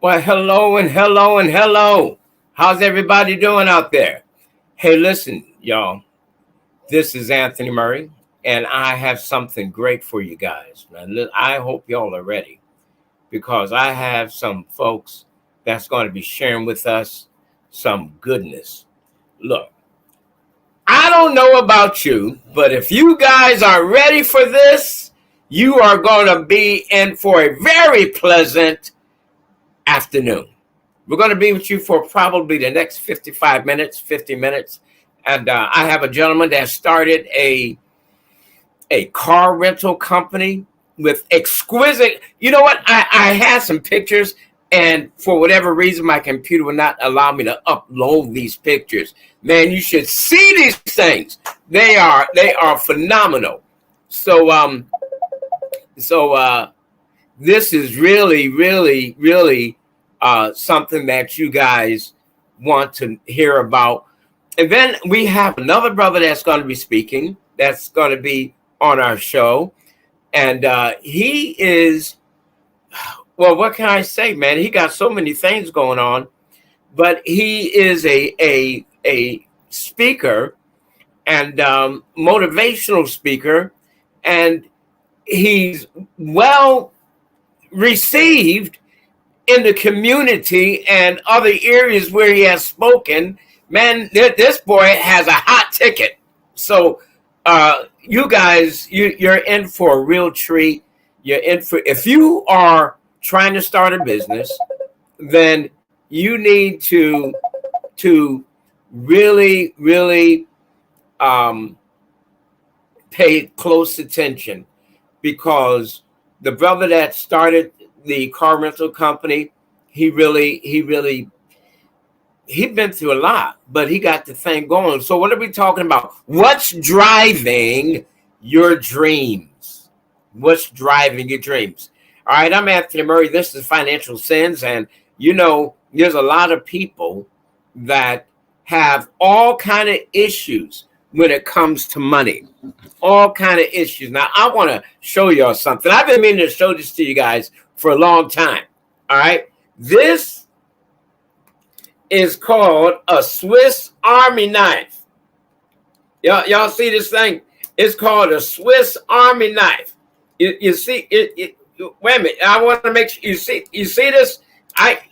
Well, hello and hello and hello. How's everybody doing out there? Hey, listen, y'all. This is Anthony Murray, and I have something great for you guys. Now, I hope y'all are ready because I have some folks that's going to be sharing with us some goodness. Look, I don't know about you, but if you guys are ready for this, you are going to be in for a very pleasant afternoon. We're going to be with you for probably the next 55 minutes, 50 minutes. And I have a gentleman that started a car rental company with exquisite, you know what? I had some pictures, and for whatever reason, my computer would not allow me to upload these pictures. Man, you should see these things. They are phenomenal. So this is really something that you guys want to hear about. And then we have another brother that's going to be speaking, that's going to be on our show. And he is, well, what can I say, man? He got so many things going on, but he is a speaker and motivational speaker, and he's well received in the community and other areas where he has spoken. Man, this boy has a hot ticket. So you guys, you're in for a real treat. You're in for, if you are trying to start a business, then you need to really pay close attention, because the brother that started the car rental company, he'd been through a lot, but he got the thing going. So what are we talking about? What's driving your dreams? What's driving your dreams? All right, I'm Anthony Murray. This is Financial Sins. And, you know, there's a lot of people that have all kind of issues when it comes to money. All kind of issues. Now, I want to show y'all something. I've been meaning to show this to you guys for a long time. All right. This is called a Swiss Army knife. Y'all see this thing? It's called a Swiss Army knife. You see it, wait a minute. I want to make sure you see this.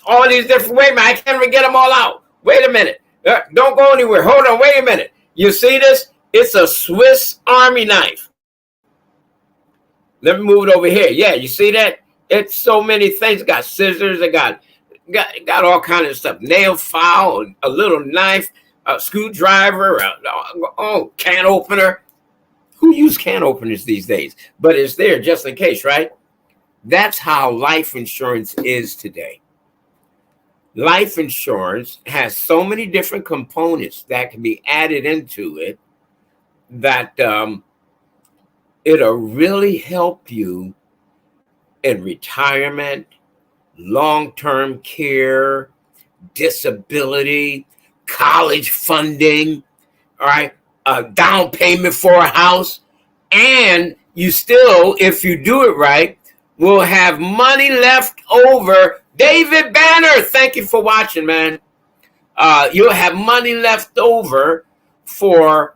All these different, wait a minute. I can't even get them all out. Wait a minute. Don't go anywhere. Hold on. Wait a minute. You see this? It's a Swiss Army knife. Let me move it over here. Yeah, you see that? It's so many things. It got scissors. It got all kinds of stuff. Nail file, a little knife, a screwdriver, can opener. Who use can openers these days? But it's there just in case, right? That's how life insurance is today. Life insurance has so many different components that can be added into it that it'll really help you in retirement, long-term care, disability, college funding, all right, a down payment for a house. And you still, if you do it right, will have money left over. David Banner, thank you for watching, man. You'll have money left over for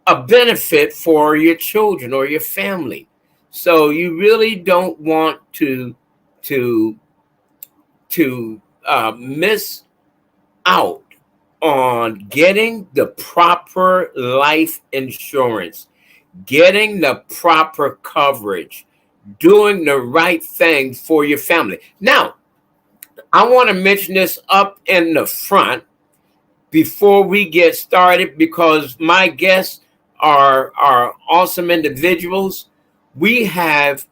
a benefit for your children or your family. So you really don't want to miss out on getting the proper life insurance, getting the proper coverage, doing the right thing for your family. Now, I want to mention this up in the front before we get started, because my guests are awesome individuals. We have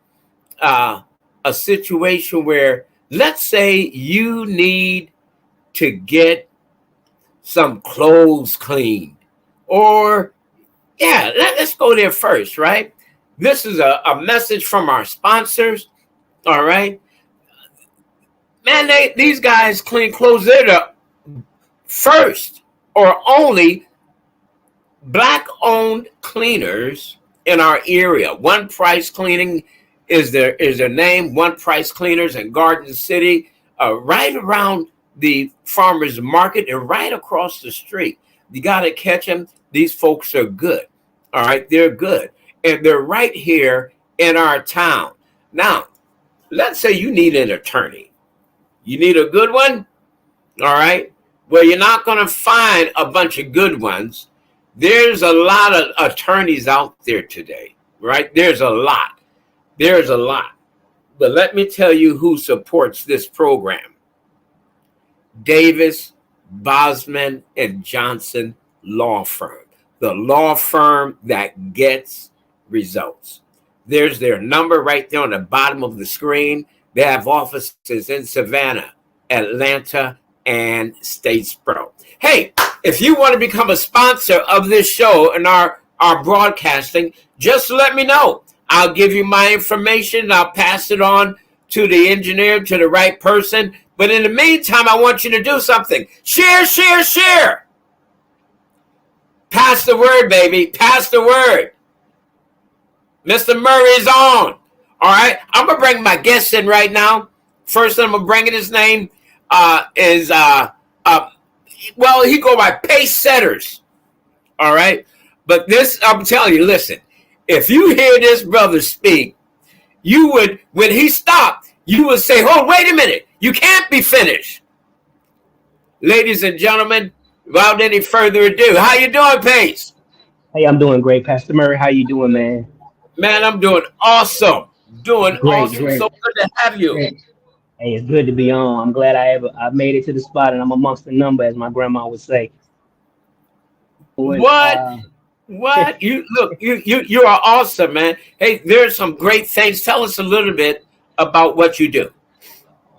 a situation where, let's say you need to get some clothes cleaned, or let's go there first, right? This is a message from our sponsors. All right, man, these guys clean clothes. They're the first or only Black-owned cleaners in our area. One Price Cleaning is their name. One Price Cleaners in Garden City. right around the farmers market and right across the street. You got to catch them. These folks are good. All right, they're good, and they're right here in our town. Now, let's say you need an attorney. You need a good one. All right. Well, you're not going to find a bunch of good ones. There's a lot of attorneys out there today, right? There's a lot. There's a lot. But let me tell you who supports this program. Davis, Bosman, and Johnson Law Firm. The law firm that gets results. There's their number right there on the bottom of the screen. They have offices in Savannah, Atlanta, and Statesboro. Hey, if you want to become a sponsor of this show and our broadcasting, just let me know. I'll give you my information. I'll pass it on to the engineer, to the right person. But in the meantime, I want you to do something. Share, share, share. Pass the word, baby. Pass the word. Mr. Murray's on. All right. I'm going to bring my guest in right now. First, I'm going to bring in his name is, well, he go by Pace Setters. All right. But this, I'm telling you, listen, if you hear this brother speak, you would, when he stopped, you would say, oh, wait a minute. You can't be finished. Ladies and gentlemen, without any further ado, how you doing, Pace? Hey, I'm doing great, Pastor Murray. How you doing, man? Man, I'm doing awesome. Doing Great, awesome. great, So good to have you. great. Hey, it's good to be on. I'm glad I made it to the spot, and I'm amongst the number, as my grandma would say. But, What? What? You look, you are awesome, man. Hey, there's some great things. Tell us a little bit about what you do.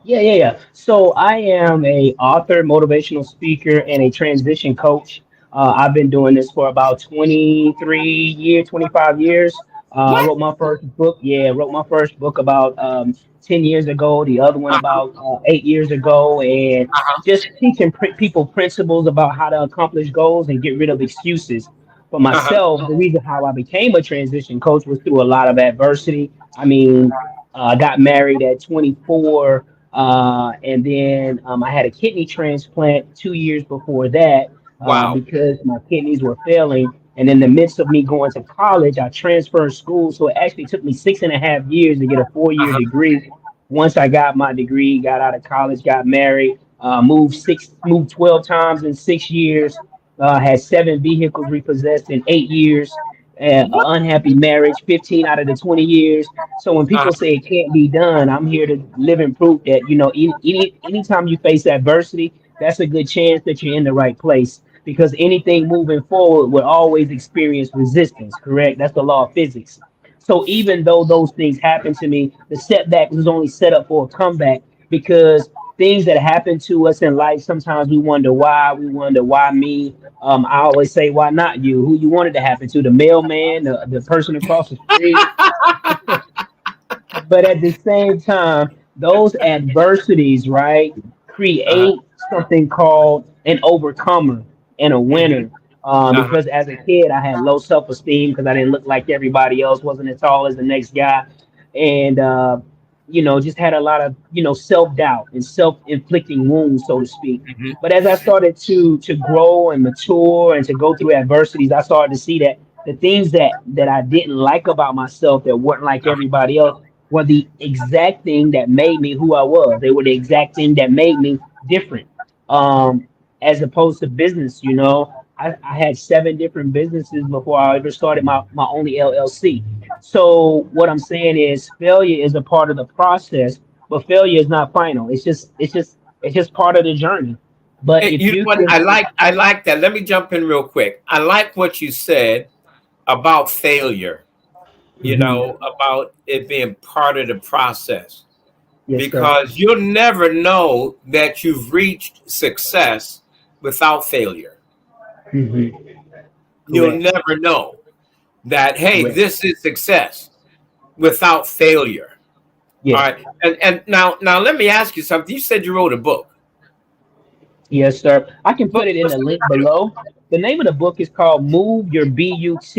yeah. So I am a author, motivational speaker, and a transition coach. I've been doing this for about 23 years, 25 years. I What? wrote my first book. Yeah, wrote my first book about 10 years ago. The other one Uh-huh, about 8 years ago, and uh-huh, just teaching people principles about how to accomplish goals and get rid of excuses. For uh-huh, myself, the reason how I became a transition coach was through a lot of adversity. I mean, I got married at 24, and then I had a kidney transplant 2 years before that wow. because my kidneys were failing. And in the midst of me going to college, I transferred schools. So it actually took me 6.5 years to get a 4 year Uh-huh, degree. Once I got my degree, got out of college, got married, moved 12 times in 6 years, had 7 vehicles repossessed in 8 years, an what? unhappy marriage, 15 out of the 20 years. So when Uh-huh, people say it can't be done, I'm here to live in proof that, anytime you face adversity, that's a good chance that you're in the right place because anything moving forward will always experience resistance, correct? That's the law of physics. So even though those things happen to me, the setback was only set up for a comeback because things that happen to us in life, sometimes we wonder why me. I always say, why not you? Who you wanted to happen to? The mailman, the person across the street. But at the same time, those adversities, right, uh-huh, create something called an overcomer and a mhm, winner. uh-huh, Because as a kid, I had low self esteem because I didn't look like everybody else, wasn't as tall as the next guy, and just had a lot of self doubt and self inflicting wounds, so to speak. mhm, But as I started to grow and mature and to go through adversities, I started to see that the things that I didn't like about myself that weren't like uh-huh. everybody else were the exact thing that made me who I was. They were the exact thing that made me different. As opposed to business, I had 7 different businesses before I ever started my only LLC. So what I'm saying is failure is a part of the process, but failure is not final. It's just part of the journey. But Hey, if you know you what? can, I like that. Let me jump in real quick. I like what you said about failure, Mhm. about it being part of the process. Yes, sir. Because you'll never know that you've reached success without failure. Hmm. You'll Correct. never know that, hey, Correct. this is success without failure. All Yes. right. And now let me ask you something. You said you wrote a book. Yes, sir. I can put What, it in what's the the link title? below. The name of the book is called Move Your BUT.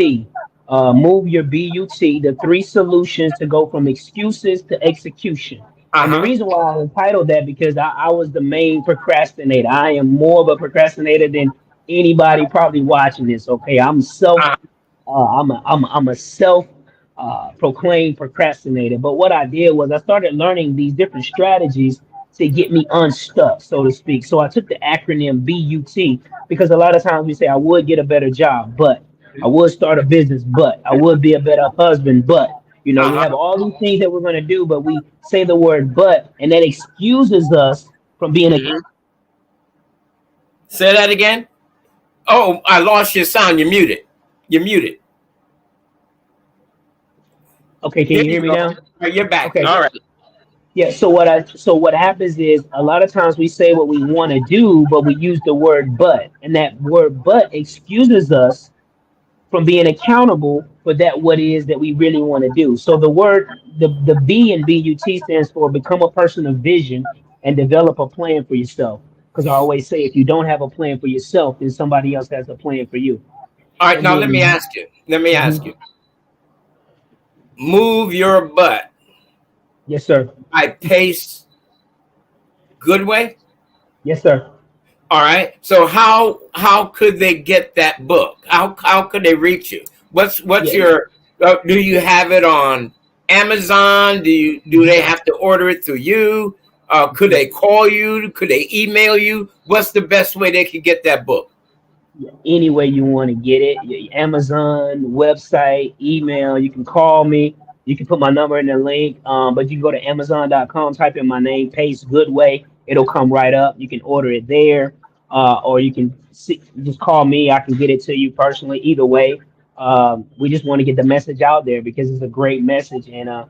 Move Your BUT, the three solutions to go from excuses to execution. And the Uh-huh. reason why I entitled that because I was the main procrastinator. I am more of a procrastinator than anybody probably watching this. Okay, Uh-huh. I'm a self proclaimed procrastinator. But what I did was I started learning these different strategies to get me unstuck, so to speak. So I took the acronym BUT because a lot of times we say I would get a better job, but I would start a business, but I would be a better husband, but we Uh-huh. have all these things that we're going to do, but we say the word but, and that excuses us from being a. Mhm. Say that again. Oh, I lost your sound. You're muted. You're muted. Okay, can There you you hear me go. now? You're back. Okay. All right. Yeah, so what happens is a lot of times we say what we want to do, but we use the word but, and that word but excuses us from being accountable for that what it is that we really want to do. So the B in BUT stands for become a person of vision and develop a plan for yourself. Because I always say if you don't have a plan for yourself, then somebody else has a plan for you. All right. And Now let me then ask you. Let me ask you. Mhm. Move your butt Yes, sir. by Pace Goodway. Yes, sir. All right. So how could they get that book? How could they reach you? What's Yeah. your do you have it on Amazon? Do they have to order it through you? Could they call you? Could they email you? What's the best way they could get that book? Any way you want to get it. Amazon, website, email. You can call me. You can put my number in the link. But you can go to Amazon.com, type in my name, Pace Goodway. It'll come right up. You can order it there, or you can just call me. I can get it to you personally. Either way, we just want to get the message out there because it's a great message, and I'm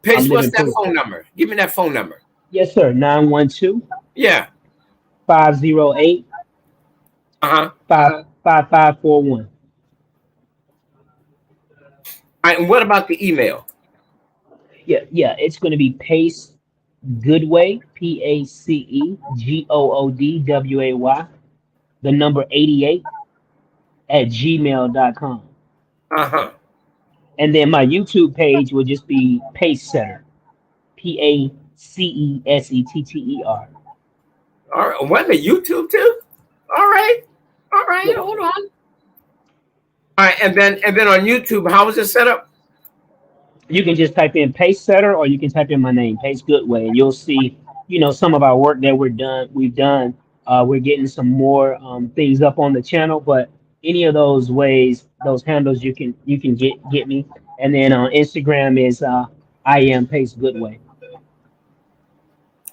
Pace, what's living that proof. phone number? Give me that phone number. Yes, sir. 912 Yeah. 508 Uh-huh. 5541. All right, and what about the email? Yeah, it's going to be Pace Goodway, PACEGOODWAY, the number 88 at gmail.com. Uh-huh. And then my YouTube page will just be Pace Setter, PACESETTER. All right. What the YouTube too? All right. All right. Yeah, Hold on. All right, and then on YouTube, how is it set up? you can just type in Pace Setter or you can type in my name, Pace Goodway, and you'll see, some of our work that we've done. We're getting some more things up on the channel, but any of those ways, those handles, you can get me. And then on Instagram is I am Pace Goodway.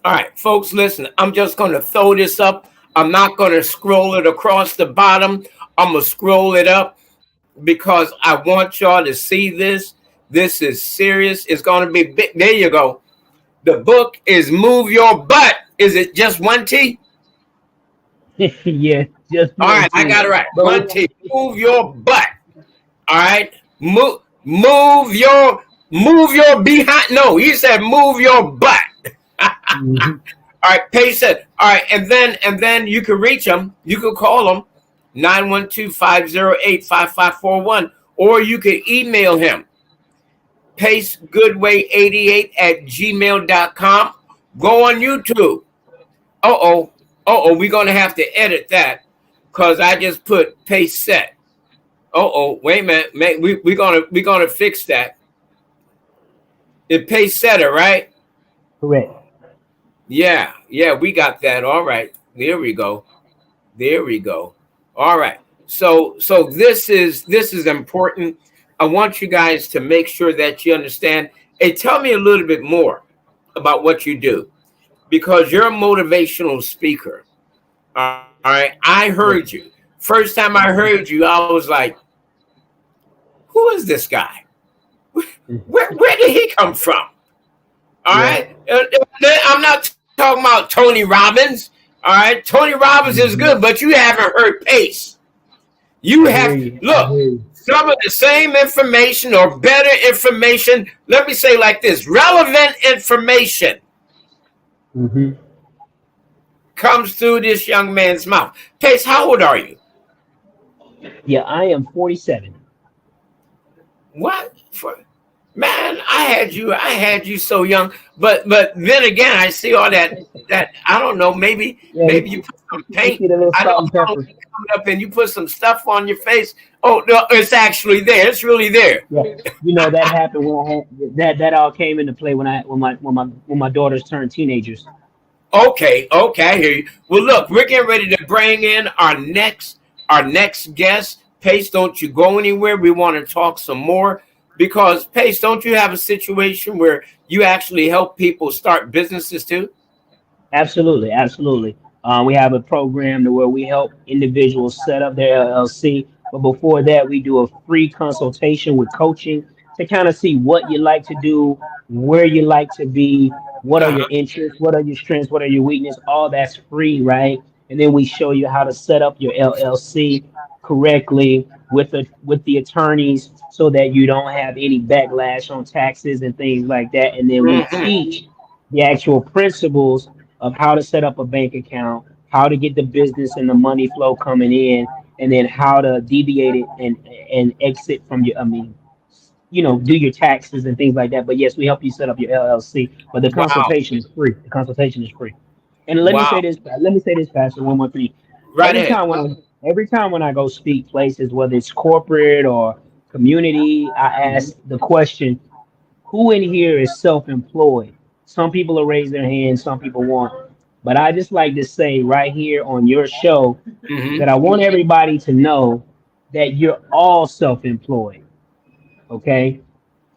All right, folks, listen. I'm just going to throw this up. I'm not going to scroll it across the bottom. I'm going to scroll it up because I want y'all to see this. This is serious. It's going to be big. There you go. The book is Move Your Butt. Is it just one T? Yeah, just All one right, I thing. got it right. But One T. Move your butt. All right. Move your behind. No, he said move your butt. Mhm. All right, Pace said. All right, and then you can reach them. You can call them 912-508-5541, or you can email him pacegoodway88 at gmail.com. Go on YouTube. We're gonna have to edit that because I just put Pace set. Wait a minute, man. We're gonna fix that. It Pace setter, right? Correct. Yeah, we got that. All right. There we go. There we go. All right. So this is important. I want you guys to make sure that you understand. Hey, tell me a little bit more about what you do because you're a motivational speaker. All right. I Yes. heard you. First time I heard you, I was like, who is this guy? Where did he come from? All Yeah. right. I'm not talking about Tony Robbins. All right. Tony Robbins is Mhm. good, but you haven't heard Pace. You I hear have, you. I look, hear you. some of the same information or better information. Let me say like this relevant information Hmm. comes through this young man's mouth. Pace, how old are you? Yeah, I am 47. What? Man, I had you so young. But then again, I see all that I don't know, Yeah, maybe you put some you paint. see the little I salt don't and know, pepper. coming up and you put some stuff on your face. Oh no, it's actually there. It's really there. Yeah, you know that happened when that all came into play when my daughters turned teenagers. Okay, I hear you. Well, look, we're getting ready to bring in our next guest. Pace, don't you go anywhere. We want to talk some more because Pace, don't you have a situation where you actually help people start businesses too? Absolutely, absolutely. We have a program to where we help individuals set up their LLC. But before that, we do a free consultation with coaching to kind of see what you like to do, where you like to be, what are your Uh-huh. interests, what are your strengths, what are your weaknesses. All that's free, right? And then we show you how to set up your LLC correctly with the attorneys so that you don't have any backlash on taxes and things like that. And then we Hmm. teach the actual principles of how to set up a bank account, how to get the business and the money flow coming in, and then how to deviate it and exit from your. I mean, do your taxes and things like that. But yes, we help you set up your LLC. But the Wow, consultation is free. The consultation is free. And let me wow. say this. Let me say this, Pastor, one more thing. Right Every ahead. time when every time when I go speak places, whether it's corporate or community, I ask the question, who in here is self-employed? Some people will raise their hands, some people won't. But I just like to say right here on your show Hmm. that I want everybody to know that you're all self-employed. Okay?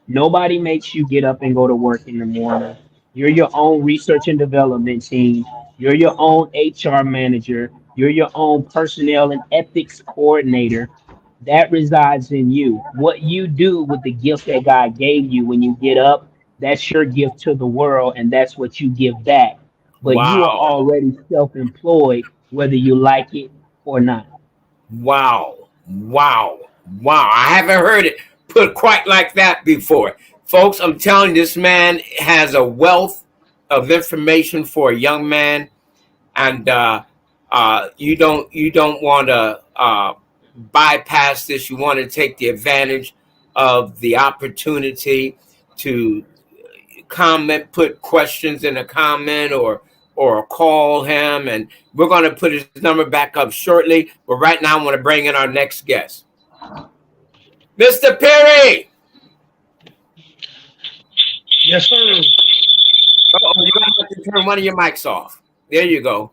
Nobody makes you get up and go to work in the morning. You're your own research and development team. You're your own HR manager. You're your own personnel and ethics coordinator. That resides in you. What you do with the gift that God gave you when you get up, that's your gift to the world, and that's what you give back. But you are Wow, already self employed, whether you like it or not. wow, wow, wow. I haven't heard it put quite like that before. Folks, I'm telling you, this man has a wealth of information for a young man, and you don't want to bypass this. You want to take the advantage of the opportunity to comment, put questions in a comment, or call him, and we're going to put his number back up shortly. But right now, I want to bring in our next guest, Mr. Perry. Yes, sir. Oh, you're going to have to turn one of your mics off. There you go.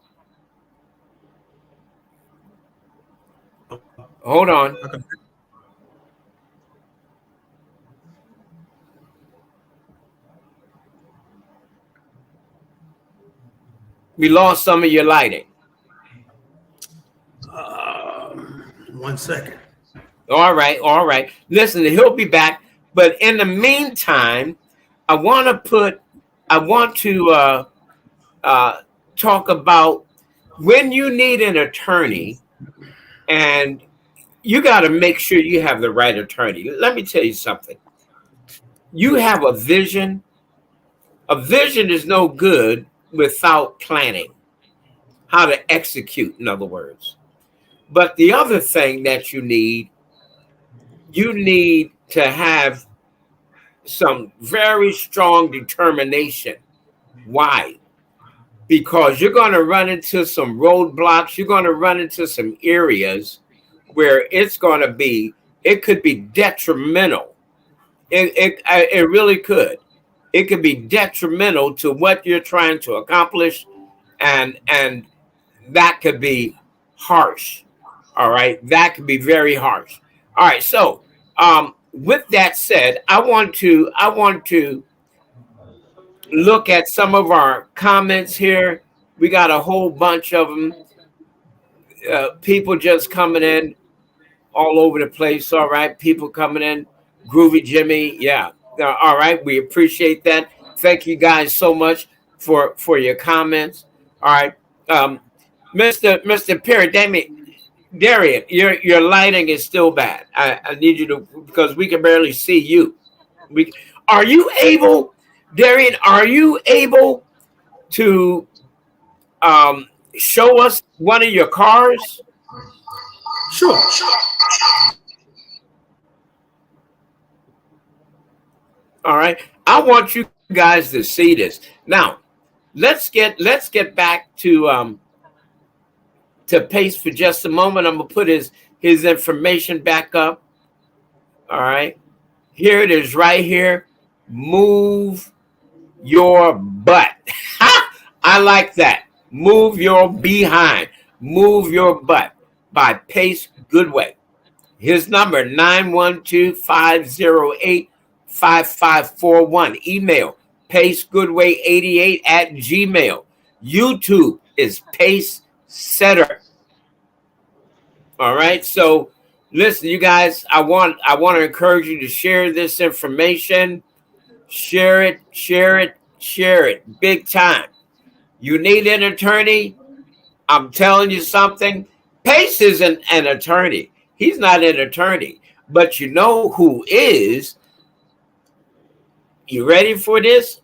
Hold on. Okay. We lost some of your lighting. 1 second. All right, all right. Listen, he'll be back. But in the meantime, I want to put, I want to uh, talk about when you need an attorney, and you got to make sure you have the right attorney. Let me tell you something. You have a vision. A vision is no good without planning, how to execute, in other words. But the other thing that you need to have some very strong determination. Why? Because you're going to run into some roadblocks. You're going to run into some areas where it could be detrimental. It really could. It could be detrimental to what you're trying to accomplish, and that could be harsh. All right, that could be very harsh. All right, so with that said, I want to look at some of our comments here. We got a whole bunch of them. People just coming in all over the place. All right, people coming in. Groovy Jimmy, yeah. All right, we appreciate that. Thank you guys so much for your comments. All right, um, Mr. Perry, Darian, your lighting is still bad. I need you to because we can barely see you. We are you able, Darian? Are you able to show us one of your cars? Sure. All right. I want you guys to see this. Now, let's get back to Pace for just a moment. I'm gonna put his information back up. All right. Here it is right here. Move your butt. I like that. Move your behind. Move your butt by Pace Goodway. His number 912-508-5541. Email pacegoodway88 at gmail. YouTube is Pace Setter. All right. So listen, you guys, I want to encourage you to share this information. Share it big time. You need an attorney? I'm telling you something. Pace isn't an attorney. He's not an attorney. But you know who is? You ready for this?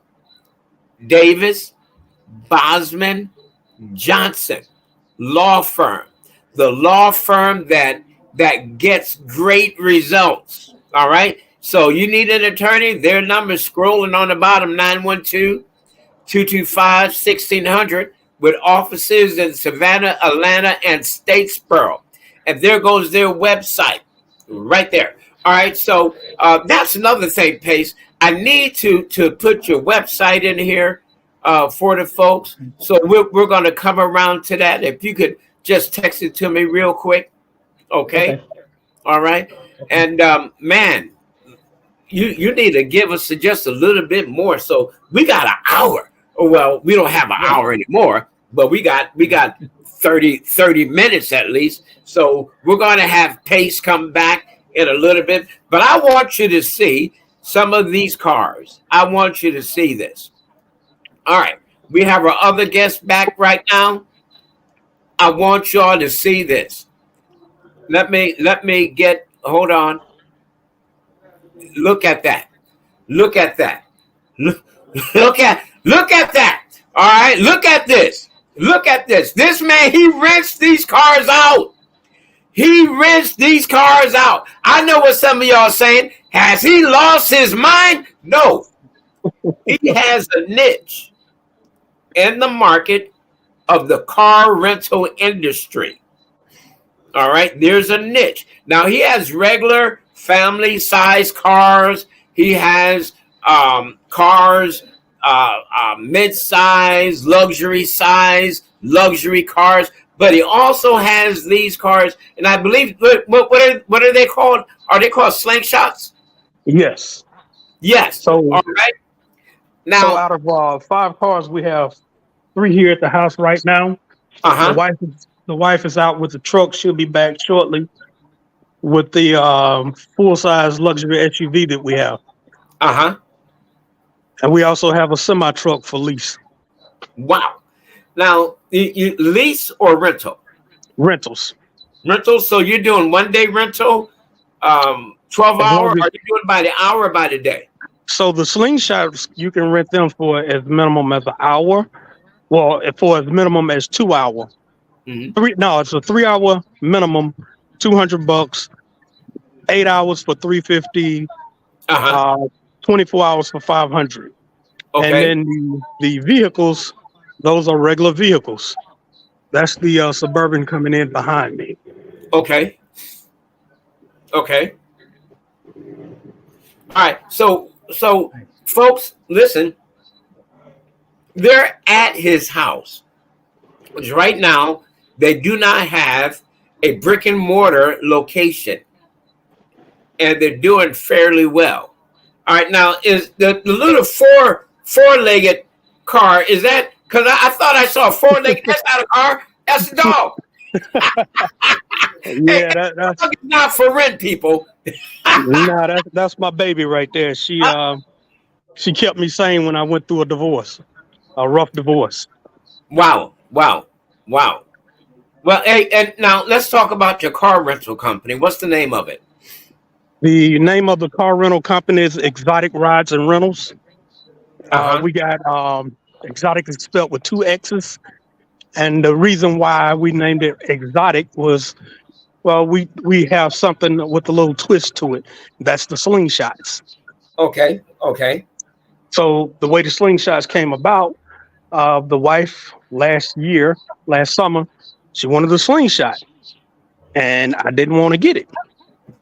Davis, Bosman, Johnson law firm. The law firm that gets great results. All right. So you need an attorney. Their number is scrolling on the bottom, 912-225-1600, with offices in Savannah, Atlanta, and Statesboro. And there goes their website right there. All right. So that's another thing, Pace. I need to put your website in here for the folks. So we're going to come around to that. If you could just text it to me real quick. Okay. All right. And man, you need to give us just a little bit more. So we got an hour. Well, we don't have an hour anymore, but we got 30 minutes at least. So we're going to have Pace come back in a little bit. But I want you to see some of these cars. I want you to see this. All right. We have our other guest back right now. I want y'all to see this. Let me get, hold on. Look at that. Look at that. Look at that. All right. Look at this. Look at this. This man, he rents these cars out. He rents these cars out. I know what some of y'all are saying. Has he lost his mind? No. He has a niche in the market of the car rental industry. All right. There's a niche. Now he has regular family size cars. He has cars, mid-size, luxury size, luxury cars. But he also has these cars, and I believe what are they called? Are they called slingshots? Yes. Yes. So, all right. Now, so out of 5 cars, we have 3 here at the house right now. The wife is out with the truck. She'll be back shortly with the full-size luxury SUV that we have. And we also have a semi-truck for lease. Wow. Now, you lease or rental? Rentals. Rentals. So you're doing 1 day rental, 12 hour, or are you doing by the hour or by the day? So the slingshots, you can rent them for as minimum as an hour. Well, for as minimum as 2 hour. Mm-hmm. It's a 3 hour minimum, $200. 8 hours for $350. 24 hours for $500. Okay. And then the vehicles, those are regular vehicles. That's the Suburban coming in behind me. Okay. Okay. All right. So folks, listen. They're at his house, which right now they do not have a brick and mortar location, and they're doing fairly well. All right. Now, is the little four-legged car, is that, because I thought I saw a four-legged, that's not a car, that's a dog. Yeah, that's not for rent, people. No, that's my baby right there. She kept me sane when I went through a rough divorce. Wow. Well, hey, and now let's talk about your car rental company. What's the name of it? The name of the car rental company is Exotic Rides and Rentals. We got Exotic is spelled with 2 X's. And the reason why we named it Exotic was, well, we have something with a little twist to it. That's the slingshots. Okay. Okay. So the way the slingshots came about, the wife last summer, she wanted the slingshot, and I didn't want to get it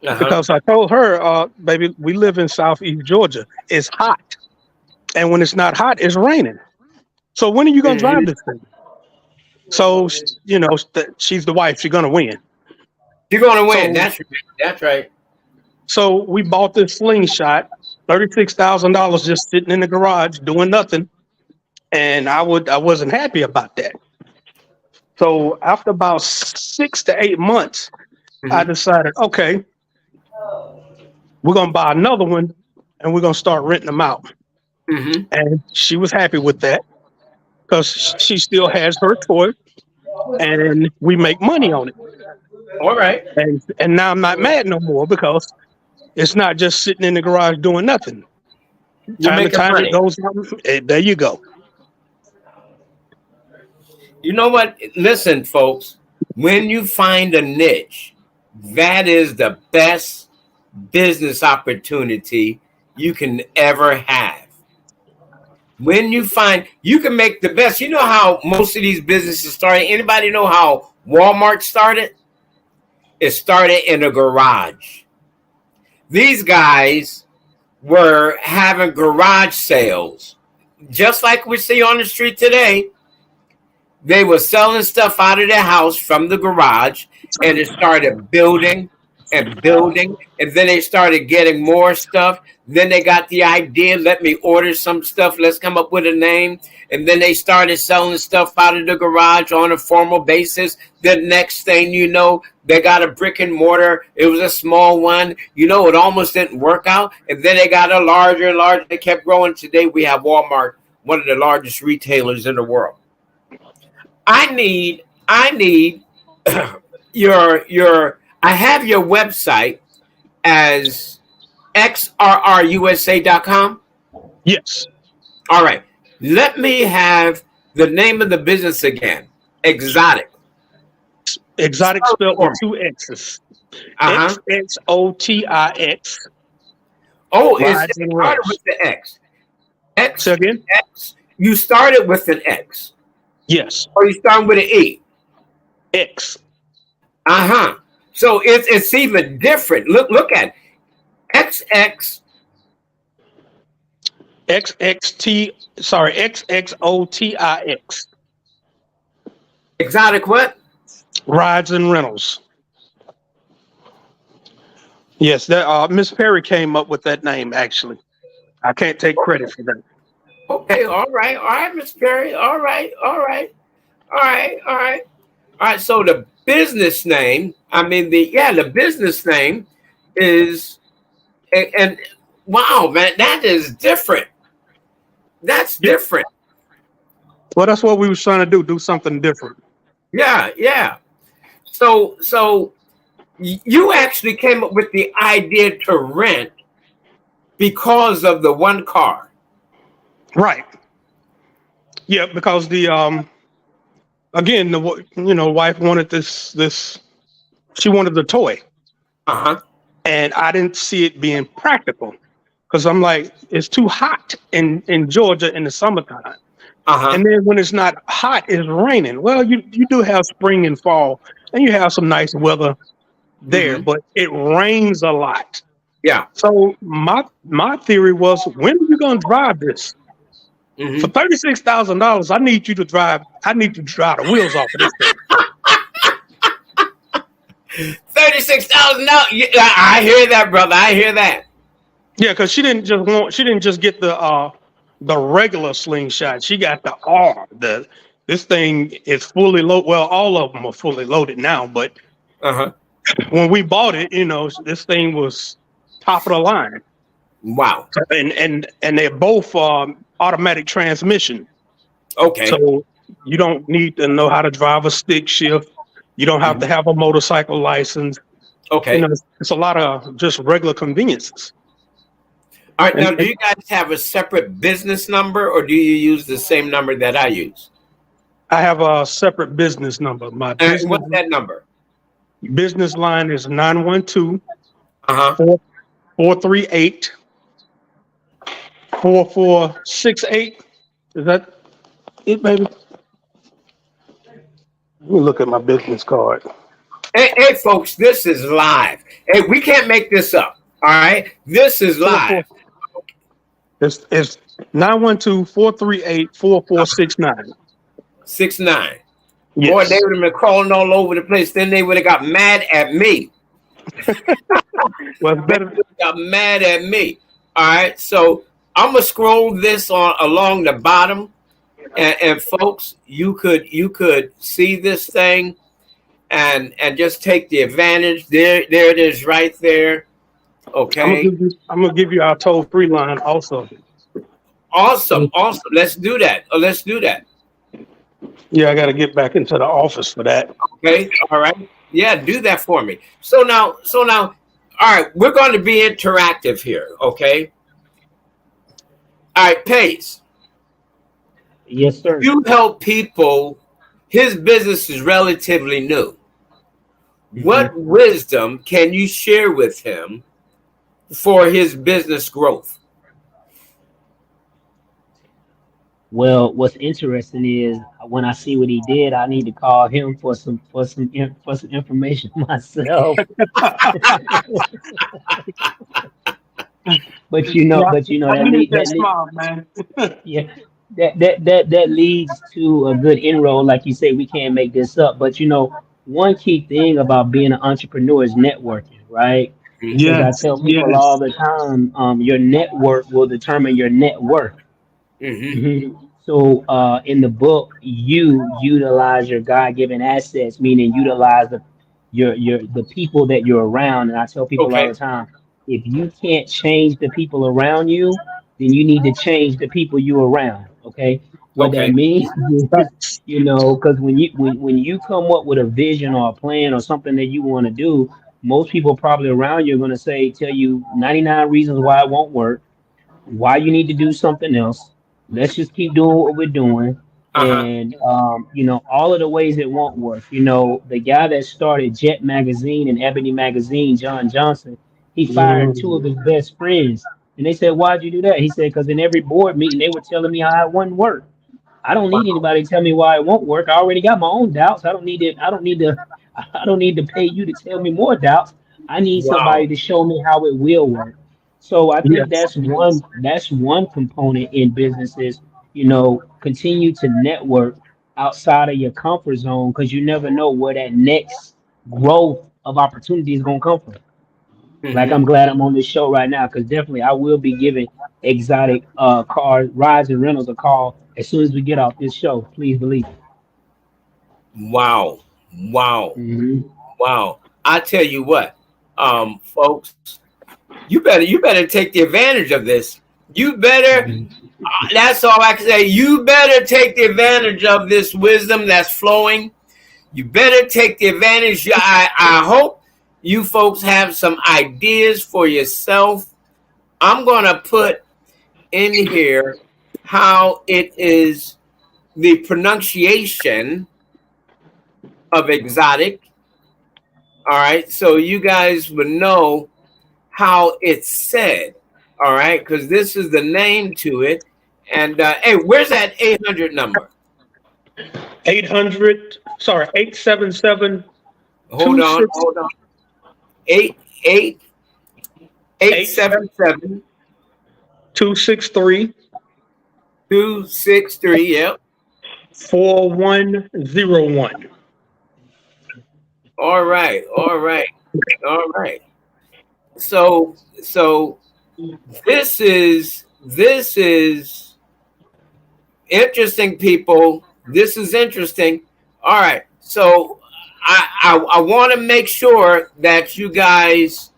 Uh-huh. because I told her, baby, we live in Southeast Georgia. It's hot, and when it's not hot, it's raining. So when are you gonna drive Mhm. this thing? So she's the wife. She's gonna win. You're going to win. So That's right. so we bought this slingshot, $36,000 just sitting in the garage doing nothing, and I wasn't happy about that. So after about 6 to 8 months, I Mhm. decided, okay, we're gonna buy another one, and we're gonna start renting them out. Mhm. And she was happy with that because she still has her toy, and we make money on it. All right. And now I'm not mad no more because it's not just sitting in the garage doing nothing. You're Time to making time it money. goes out. There you go. You know what? Listen, folks, when you find a niche, that is the best business opportunity you can ever have. When you can make the best. You know how most of these businesses started? Anybody know how Walmart started? It started in a garage. These guys were having garage sales, just like we see on the street today. They were selling stuff out of their house from the garage, and it started building and building, and then they started getting more stuff. Then they got the idea, let me order some stuff, let's come up with a name. And then they started selling stuff out of the garage on a formal basis. The next thing you know, they got a brick and mortar. It was a small one. It almost didn't work out. And then they got a larger and larger. They kept growing. Today we have Walmart, one of the largest retailers in the world. I need I have your website as xrrusa.com. Yes. All right. Let me have the name of the business again. Exotic. Exotic Spell it spelled for with me. 2 X's. Uh-huh. XXOTIX. Oh, it Rides and started rentals. with the X. X, Say again? X. You started with an X. Yes. Or you started with an E. X. Uh-huh. So it's even different. Look at it. XX. XXOTIX. Exotic what? Rides and rentals. Yes, that Miss Perry came up with that name actually. I can't take credit for that. Okay, all right, Miss Perry. All right. So the business name, the business name is, and wow, man, that is different. That's Yeah. different. Well, that's what we was trying to do something different. Yeah. So you actually came up with the idea to rent because of the one car. Right. Yeah, because the again, the wife wanted this she wanted the toy. Uh-huh. And I didn't see it being practical because I'm like, it's too hot in Georgia in the summertime. Uh-huh. And then when it's not hot, it's raining. Well, you do have spring and fall, and you have some nice weather there, but it rains a lot. Yeah. So my theory was, when are you going to drive this? For $36,000, I need to drive the wheels off of this thing. $36,000. I hear that, brother. I hear that. Yeah, because she didn't just get the regular slingshot. She got the R. This thing is fully loaded. Well, all of them are fully loaded now, but when we bought it, this thing was top of the line. Wow. And they're both automatic transmission. Okay. So you don't need to know how to drive a stick shift. You don't have to have a motorcycle license. Okay. It's a lot of just regular conveniences. All right. Now, do you guys have a separate business number, or do you use the same number that I use? I have a separate business number. What's that number? Business line is 912 Uh-huh. 438 4468. Is that it, baby? Let me look at my business card. Hey, folks, this is live. Hey, we can't make this up. All right, this is live. It's 912-438-4469. 6'9". Yes. Boy, they would have been crawling all over the place. Then they would have got mad at me. Well, it's better. Got mad at me. All right, so I'm gonna scroll this on along the bottom, and folks, you could see this thing, and just take the advantage. There it is, right there. Okay. I'm gonna give you our toll-free line also. Awesome. Let's do that. Let's do that. Yeah, I got to get back into the office for that. Okay. All right. Yeah, do that for me. So now, all right, we're going to be interactive here. Okay. All right, Pace. Yes, sir. You help people. His business is relatively new. Mm-hmm. What wisdom can you share with him for his business growth? Well, what's interesting is when I see what he did, I need to call him for some information myself. But yeah, that leads to a good inroad. Like you say, we can't make this up. But one key thing about being an entrepreneur is networking, right? Because I tell people all the time, your network will determine your net worth. Mm-hmm. So in the book, you utilize your God-given assets, meaning utilize the people that you're around. And I tell people all the time, if you can't change the people around you, then you need to change the people you're around. Okay. What that means is, because when you come up with a vision or a plan or something that you want to do, most people probably around you are going to tell you 99 reasons why it won't work, why you need to do something else. Let's just keep doing what we're doing. And all of the ways it won't work. The guy that started Jet Magazine and Ebony Magazine, John Johnson, he fired two of his best friends. And they said, "Why'd you do that?" He said, "Because in every board meeting, they were telling me how it wouldn't work. I don't need anybody to tell me why it won't work. I already got my own doubts. I don't need to pay you to tell me more doubts. I need somebody to show me how it will work." So I think that's one component in businesses. Continue to network outside of your comfort zone, because you never know where that next growth of opportunity is going to come from. Mm-hmm. Like, I'm glad I'm on this show right now, because definitely I will be giving Exotic Cars, Rides and Rentals a call as soon as we get off this show. Please believe it. Wow. Mm-hmm. Wow. I tell you what, folks, you better take the advantage of this. You better, that's all I can say. You better take the advantage of this wisdom that's flowing. You better take the advantage. I hope you folks have some ideas for yourself. I'm going to put in here how it is, the pronunciation of Exotic. All right. So you guys would know how it's said. All right. Because this is the name to it. And hey, where's that 800 number? 877. Hold on. 877 263. 263. Yep. 4101. All right. So this is interesting, people. This is interesting. All right. So I want to make sure that you guys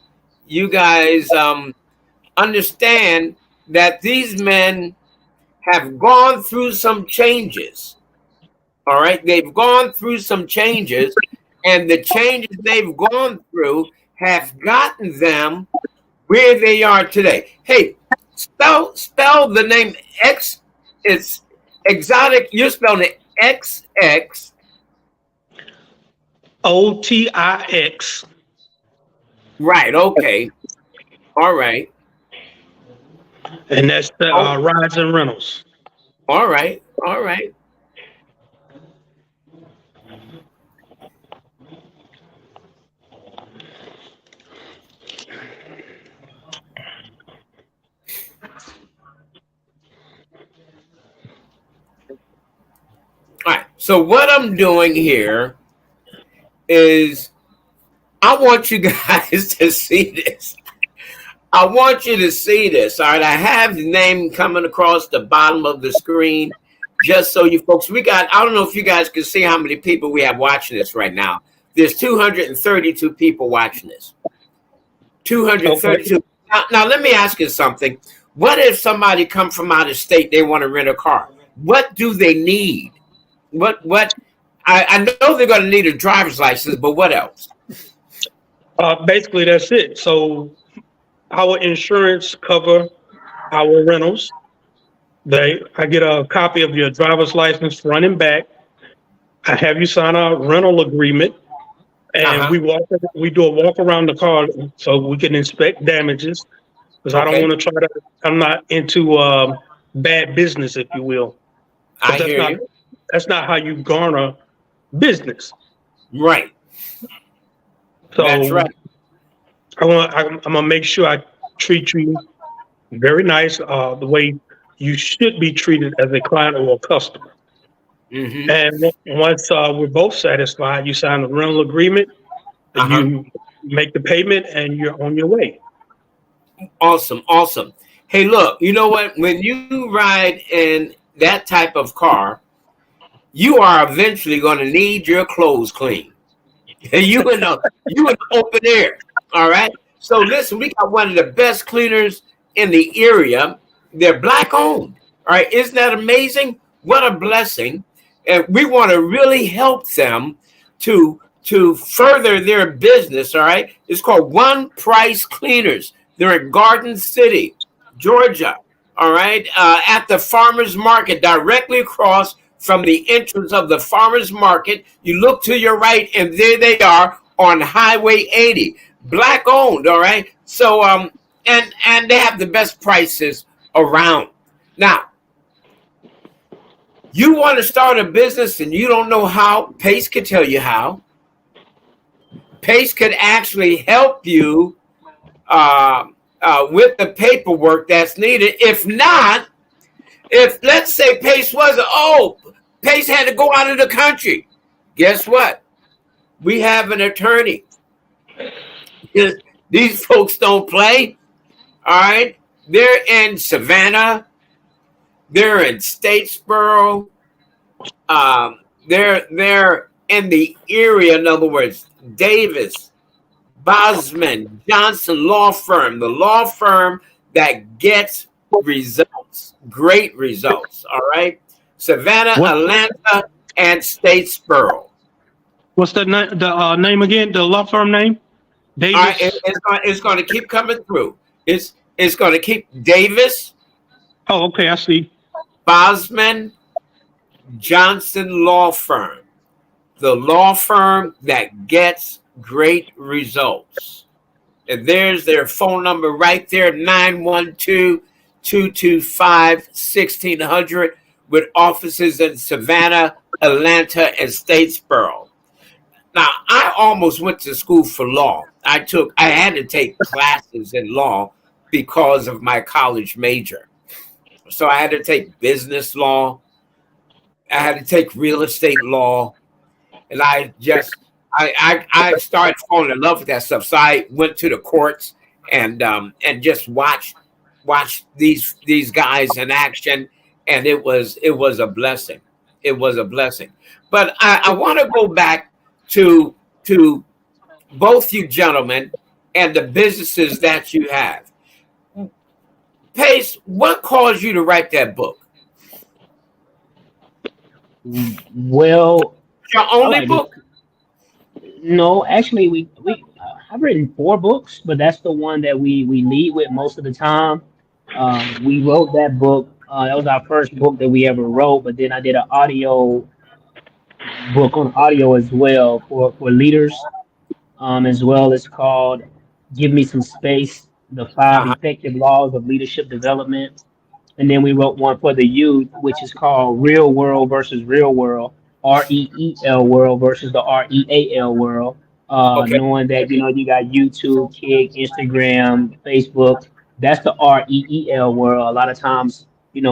understand that these men have gone through some changes. All right. They've gone through some changes, and the changes they've gone through have gotten them where they are today. Hey, spell the name X. It's Exotic. You're spelling it XX. OTIX. Right. Okay. All right. And that's the Oh, rides and rentals. all right, all right. All right. So what I'm doing here is I want you guys to see this. I want you to see this. All right. I have the name coming across the bottom of the screen just so you folks, I don't know if you guys can see how many people we have watching this right now. There's 232 people watching this. 232. Okay. Now let me ask you something. What if somebody come from out of state, they want to rent a car? What do they need? What I know they're going to need a driver's license, but what else? Basically, that's it. So our insurance cover our rentals. I get a copy of your driver's license front and back. I have you sign a rental agreement, and Uh-huh. we do a walk around the car so we can inspect damages. Because I don't Okay. want to try to. I'm not into bad business, if you will. I Because hear you. that's not how you garner business. Right. That's So right. I'm gonna make sure I treat you very nice, the way you should be treated as a client or a customer. Mm-hmm. And once we're both satisfied, you sign a rental agreement, Uh-huh. you make the payment, and you're on your way. Awesome. Awesome. Hey, look, you know what? When you ride in that type of car, you are eventually going to need your clothes clean. You in the open air. All right. So listen, we got one of the best cleaners in the area. They're black owned. All right. Isn't that amazing? What a blessing. And we want to really help them to further their business. All right. It's called One Price Cleaners. They're in Garden City, Georgia. All right. At the farmers market, directly across from the entrance of the farmers market. You look to your right, and there they are on Highway 80. Black owned, all right. So and they have the best prices around. Now, you want to start a business and you don't know how, Pace could tell you how. Pace could actually help you with the paperwork that's needed. If not, if let's say Pace Pace had to go out of the country, guess what? We have an attorney. These folks don't play. All right. They're in Savannah. They're in Statesboro. They're in the area, in other words, Davis, Bosman, Johnson Law Firm, the law firm that gets results, great results. All right. Savannah, What Atlanta, and Statesboro. what's the name again? The law firm name? All right, Davis. it's going to keep coming through. It's going to keep Davis, Oh, okay, I see. Bosman, Johnson Law Firm, the law firm that gets great results. And there's their phone number right there, 912-225-1600, with offices in Savannah, Atlanta, and Statesboro. Now, I almost went to school for law. I had to take classes in law because of my college major. So I had to take business law. I had to take real estate law. And I started falling in love with that stuff. So I went to the courts and just watched these guys in action. And it was a blessing. It was a blessing. But I want to go back to both you gentlemen and the businesses that you have. Pace, what caused you to write that book? Well, Your I only like it. book? No, actually, we I've written 4 books, but that's the one that we lead with most of the time. We wrote that book. That was our first book that we ever wrote, but then I did an audio book on audio as well for leaders. As well. It's called "Give Me Some Space." the 5 Uh-huh. effective laws of leadership development. And then we wrote one for the youth, which is called Real World versus Real World, REEL world versus the REAL world. Okay. Knowing that you got YouTube, Kick, Instagram, Facebook. That's the REEL world. A lot of times,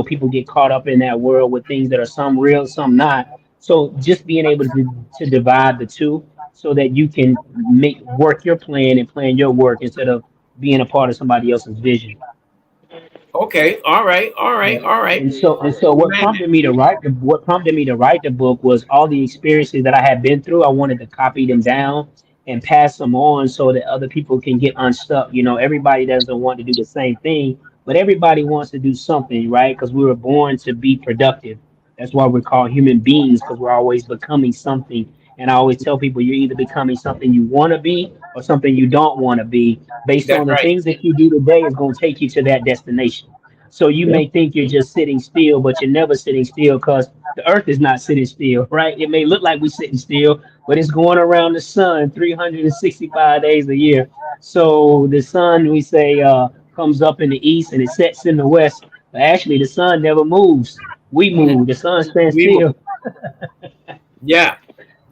people get caught up in that world with things that are some real, some not. So just being able to divide the two so that you can make work your plan and plan your work instead of being a part of somebody else's vision. Okay. All right. All right. Yeah. All right. And so Man. what prompted me to write the book was all the experiences that I had been through. I wanted to copy them down and pass them on so that other people can get unstuck. Everybody doesn't want to do the same thing, but everybody wants to do something, right? Because we were born to be productive. That's why we're called human beings, because we're always becoming something. And I always tell people you're either becoming something you want to be or something you don't want to be. Based That's on the right. things that you do today is going to take you to that destination. So you Yeah. may think you're just sitting still, but you're never sitting still because the earth is not sitting still, right? It may look like we're sitting still, but it's going around the sun 365 days a year. So the sun, we say, comes up in the east and it sets in the west. But actually, the sun never moves. We Mhm. move. The sun stands We will. still. Yeah.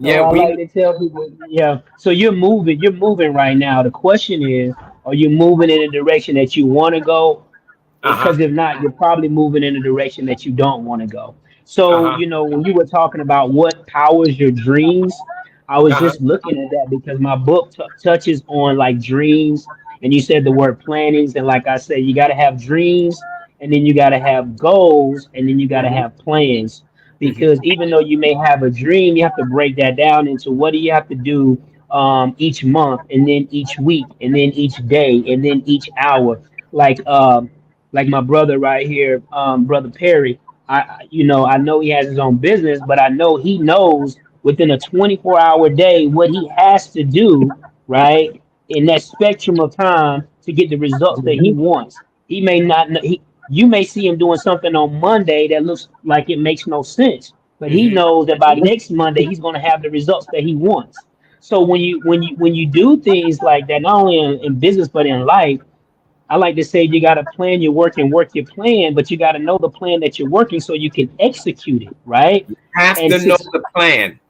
So Yeah. I We. like to tell people, yeah. So you're moving. You're moving right now. The question is, are you moving in a direction that you want to go, Uh-huh. because if not, you're probably moving in a direction that you don't want to go. So, Uh-huh. when you were talking about what powers your dreams, I was Uh-huh. just looking at that because my book touches on like dreams, and you said the word plannings, and like I said, you got to have dreams, and then you got to have goals, and then you got to Hmm. have plans. Hmm. Because even though you may have a dream, you have to break that down into what do you have to do each month, and then each week, and then each day, and then each hour. Like my brother right here, brother Perry. I know he has his own business, but I know he knows within a 24-hour day what he has to do, right, in that spectrum of time to get the results that he Mhm. wants. He may not know, you may see him doing something on Monday that looks like it makes no sense, but he Hmm. knows that by next Monday he's going to have the results that he wants. So when you do things like that, not only in business but in life, I like to say you got to plan your work and work your plan, but you got to know the plan that you're working so you can execute it, right? Have And to know suc the plan.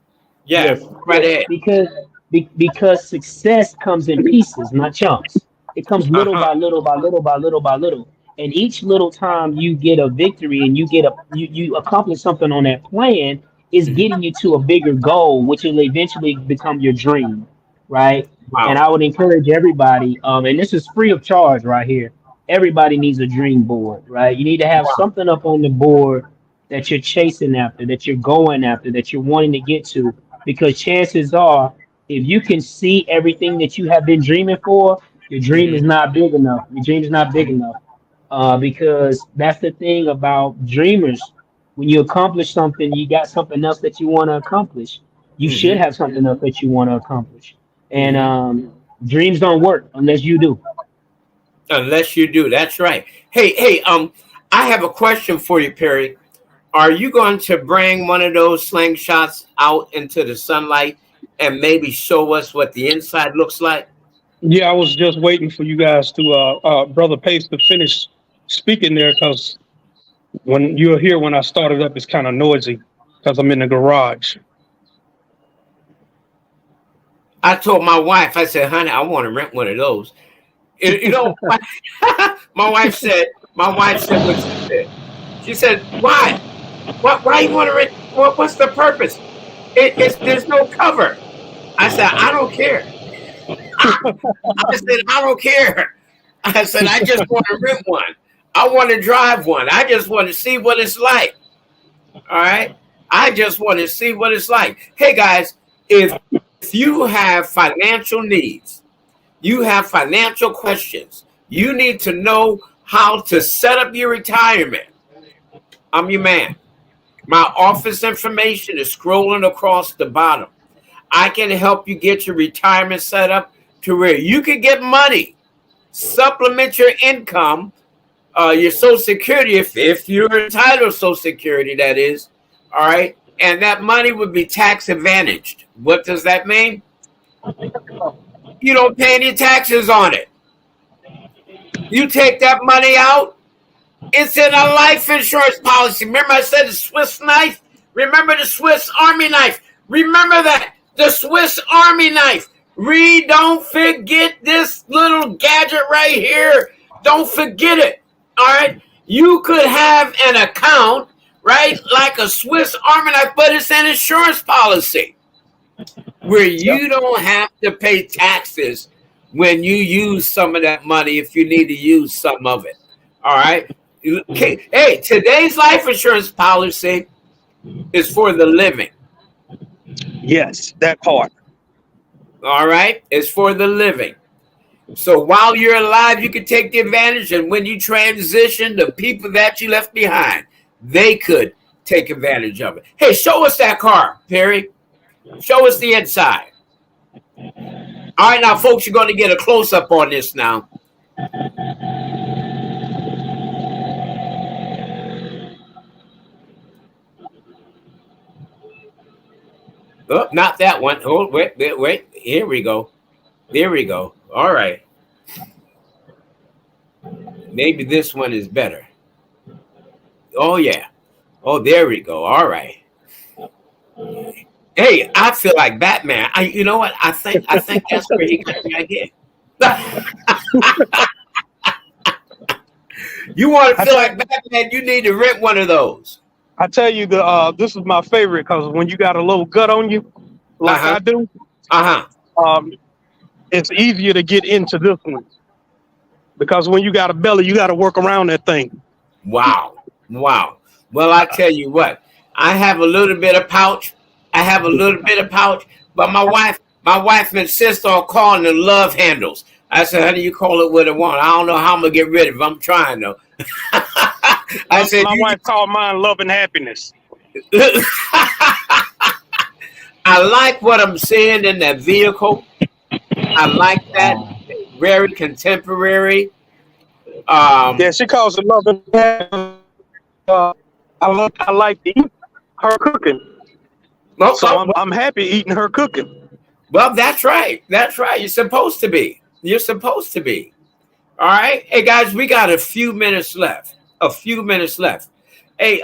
Yeah. yes, Right yes, ahead. because success comes in pieces, not chunks. It comes little Uh-huh. by little by little by little by little. And each little time you get a victory and you accomplish something on that plan is Hmm. getting you to a bigger goal, which will eventually become your dream, right? And Wow. I would encourage everybody, and this is free of charge right here. Everybody needs a dream board, right? You need to have Wow. something up on the board that you're chasing after, that you're going after, that you're wanting to get to, because chances are, if you can see everything that you have been dreaming for, your dream Hmm. is not big enough. Your dream is not big enough. Because that's the thing about dreamers. When you accomplish something, you got something else that you want to accomplish. You should Hmm. have something else that you want to accomplish. And Hmm. dreams don't work unless you do. Unless you do. That's right. Hey. I have a question for you, Perry. Are you going to bring one of those slingshots out into the sunlight and maybe show us what the inside looks like? Yeah, I was just waiting for you guys to, Brother Pace, to finish speaking there because when you're here, when I started up, it's kind of noisy because I'm in the garage. I told my wife, I said, honey, I want to rent one of those. You know, my wife said, what she said. She said, why? Why you want to rent? What's the purpose? There's no cover. I said, I don't care. I said, I don't care. I said, I just want to rent one. I want to drive one. I just want to see what it's like. All right. I just want to see what it's like. Hey guys, if you have financial needs, you have financial questions, you need to know how to set up your retirement. I'm your man. My office information is scrolling across the bottom. I can help you get your retirement set up to where you can get money, supplement your income, your Social Security, if you're entitled to Social Security, that is. All right. And that money would be tax advantaged. What does that mean? You don't pay any taxes on it. You take that money out, it's in a life insurance policy. Remember I said the Swiss knife? Remember the Swiss Army knife? Remember that. The Swiss Army knife. Don't forget this little gadget right here. Don't forget it. All right. You could have an account, right, like a Swiss Army knife, but it's an insurance policy where you don't have to pay taxes when you use some of that money if you need to use some of it. All right. Okay. Hey, today's life insurance policy is for the living. Yes, that part. All right. It's for the living. So while you're alive, you can take the advantage. And when you transition, the people that you left behind, they could take advantage of it. Hey, show us that car, Perry. Show us the inside. All right, now, folks, you're going to get a close-up on this now. Oh, not that one. Oh, wait. Here we go. There we go. All right. Maybe this one is better. Oh, yeah. Oh, there we go. All right. Hey, I feel like Batman. You know what? I think that's where he got the idea. You want to feel like Batman, you need to rent one of those. I tell you, this is my favorite because when you got a little gut on you, like I do, it's easier to get into this one. Because when you got a belly, you got to work around that thing. Wow. Well, I tell you what, I have a little bit of pouch. But my wife insists on calling them love handles. I said, honey, you call it what it want. I don't know how I'm going to get rid of it. I'm trying, though. I said, my wife called mine love and happiness. I like what I'm seeing in that vehicle. I like that. Very contemporary. Yeah, she calls it love and happiness. I like to eat her cooking. So I'm happy eating her cooking. Well, that's right. That's right. You're supposed to be. All right. Hey, guys, we got a few minutes left. Hey,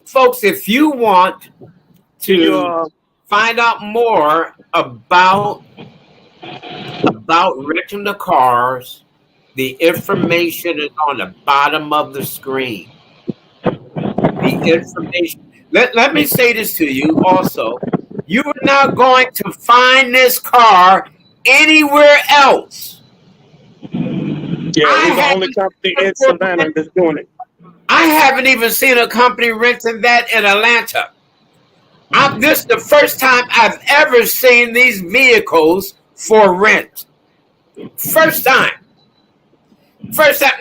folks, if you want to find out more about renting the cars, the information is on the bottom of the screen. The information. Let me say this to you also. You are not going to find this car anywhere else. Yeah, we're the only company in Savannah that's doing it. I haven't even seen a company renting that in Atlanta. This is the first time I've ever seen these vehicles for rent. First time.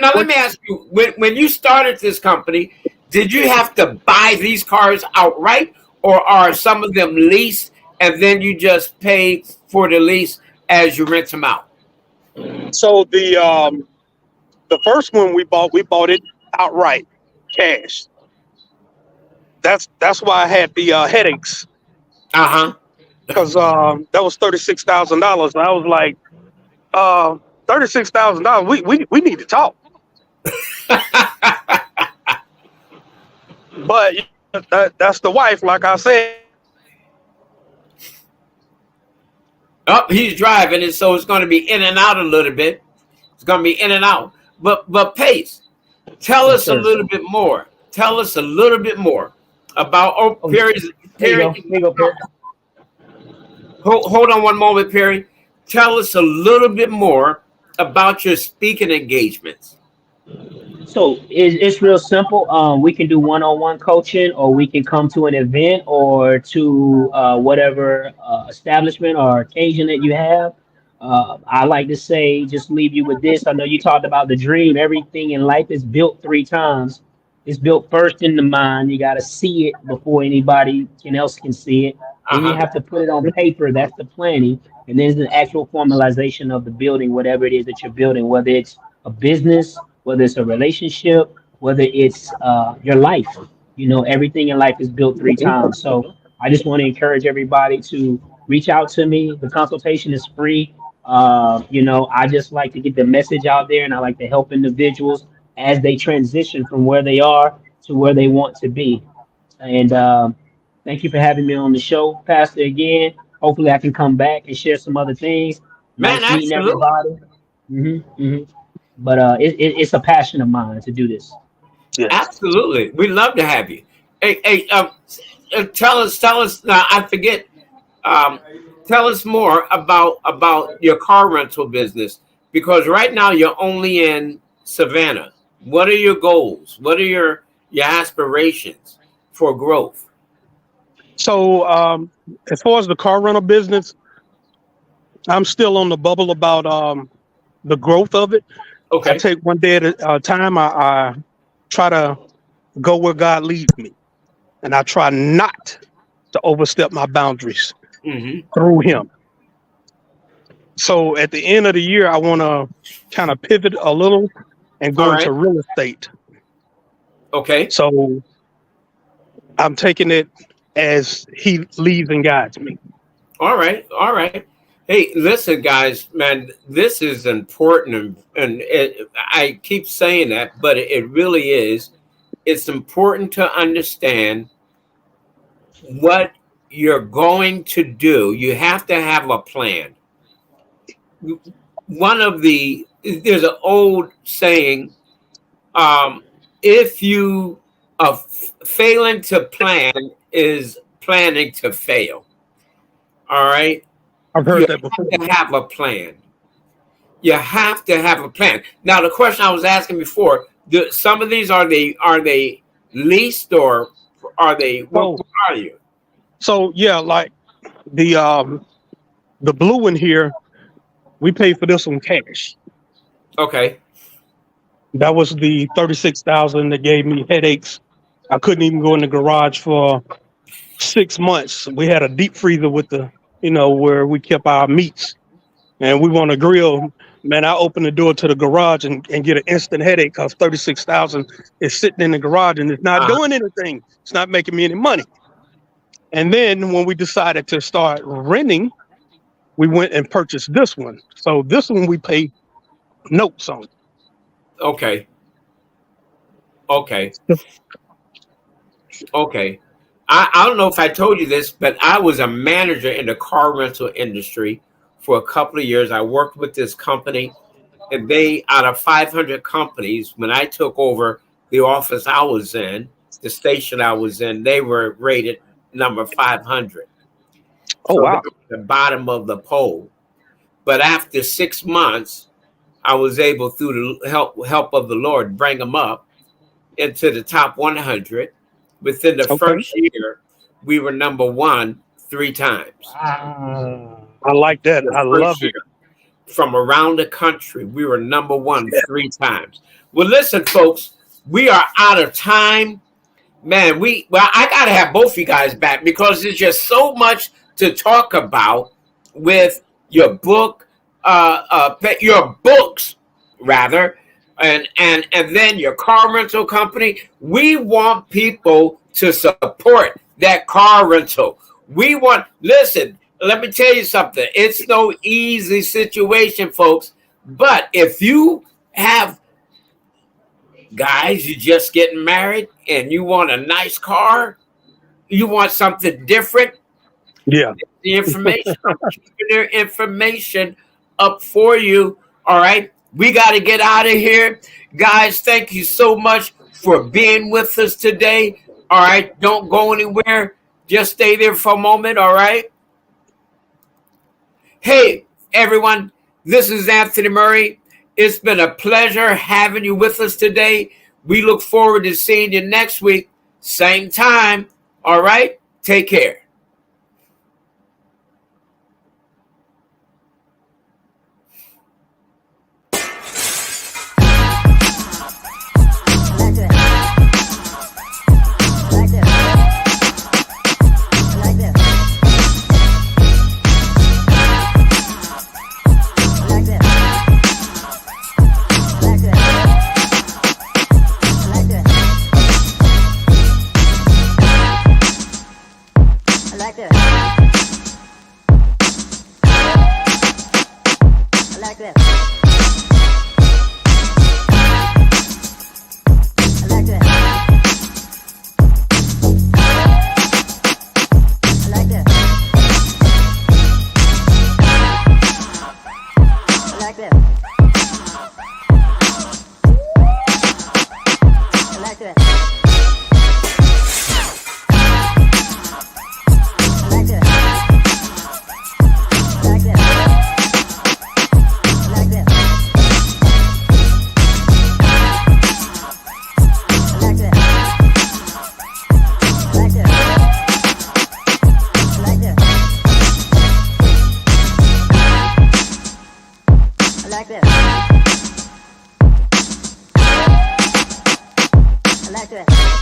Now, let me ask you, when you started this company, did you have to buy these cars outright, or are some of them leased and then you just pay for the lease as you rent them out? So the first one we bought it outright, cash. That's why I had the headaches. Because that was $36,000. I was like, $36,000. We need to talk. But that's the wife, like I said. Oh, he's driving, and so it's going to be in and out a little bit. It's going to be in and out. But Pace, tell us a little bit more. Tell us a little bit more about Perry. Hold on one moment, Perry. Tell us a little bit more about your speaking engagements. So it's real simple. We can do one-on-one coaching, or we can come to an event or to whatever establishment or occasion that you have. I like to say, just leave you with this. I know you talked about the dream. Everything in life is built 3 times. It's built first in the mind. You got to see it before anybody else can see it. Then you have to put it on paper. That's the planning. And then the actual formalization of the building, whatever it is that you're building, whether it's a business, whether it's a relationship, whether it's your life. You know, everything in life is built 3 times. So I just want to encourage everybody to reach out to me. The consultation is free. You know, I just like to get the message out there, and I like to help individuals as they transition from where they are to where they want to be. And thank you for having me on the show, Pastor. Again, hopefully I can come back and share some other things. Man, Nice meeting absolutely. everybody. But it's a passion of mine to do this. Yes. Absolutely. We'd love to have you. Hey, tell us now, I forget. Tell us more about your car rental business, because right now you're only in Savannah. What are your goals? What are your aspirations for growth? So, as far as the car rental business, I'm still on the bubble about the growth of it. I Okay. take one day at a time. I try to go where God leads me, and I try not to overstep my boundaries Hmm. through Him. So at the end of the year, I want to kind of pivot a little and go All into right. real estate. Okay. So I'm taking it as He leads and guides me. All right. All right. Hey, listen, guys, man, this is important. And I keep saying that, but it really is. It's important to understand what you're going to do. You have to have a plan. There's an old saying, if you are failing to plan is planning to fail. All right. I've You heard that before. have to have a plan. You have to have a plan. Now, the question I was asking before, some of these are they leased, or are they, what are you? So yeah, like the blue one here, we paid for this one cash. Okay. That was the 36,000 that gave me headaches. I couldn't even go in the garage for 6 months. We had a deep freezer with where we kept our meats, and we want to grill. Man, I opened the door to the garage and get an instant headache because 36,000 is sitting in the garage and it's not doing anything. It's not making me any money. And then when we decided to start renting, we went and purchased this one. So this one we pay notes on. Okay. Okay. Okay. I don't know if I told you this, but I was a manager in the car rental industry for a couple of years. I worked with this company, and they, out of 500 companies, when I took over the office I was in, the station I was in, they were rated number 500. Oh, So wow. they were at the bottom of the poll. But after 6 months, I was able, through the help of the Lord, bring them up into the top 100. Within the Okay. first year, we were number one 3 times. Wow. I like that. The I first love it. year, from around the country, we were number one 3 times. Well, listen, folks, we are out of time. Man, I gotta have both you guys back, because there's just so much to talk about with your book, your books rather, and then your car rental company. We want people to support that car rental. Listen, let me tell you something. It's no easy situation, folks. But if you have guys, you're just getting married and you want a nice car, you want something different, Yeah. the information, I'm keeping their information up for you. All right. We got to get out of here. Guys, thank you so much for being with us today. All right. Don't go anywhere. Just stay there for a moment. All right. Hey, everyone. This is Anthony Murray. It's been a pleasure having you with us today. We look forward to seeing you next week, same time. All right. Take care. like this. I like this. I like this. I like this. I like this. Like this. I like this.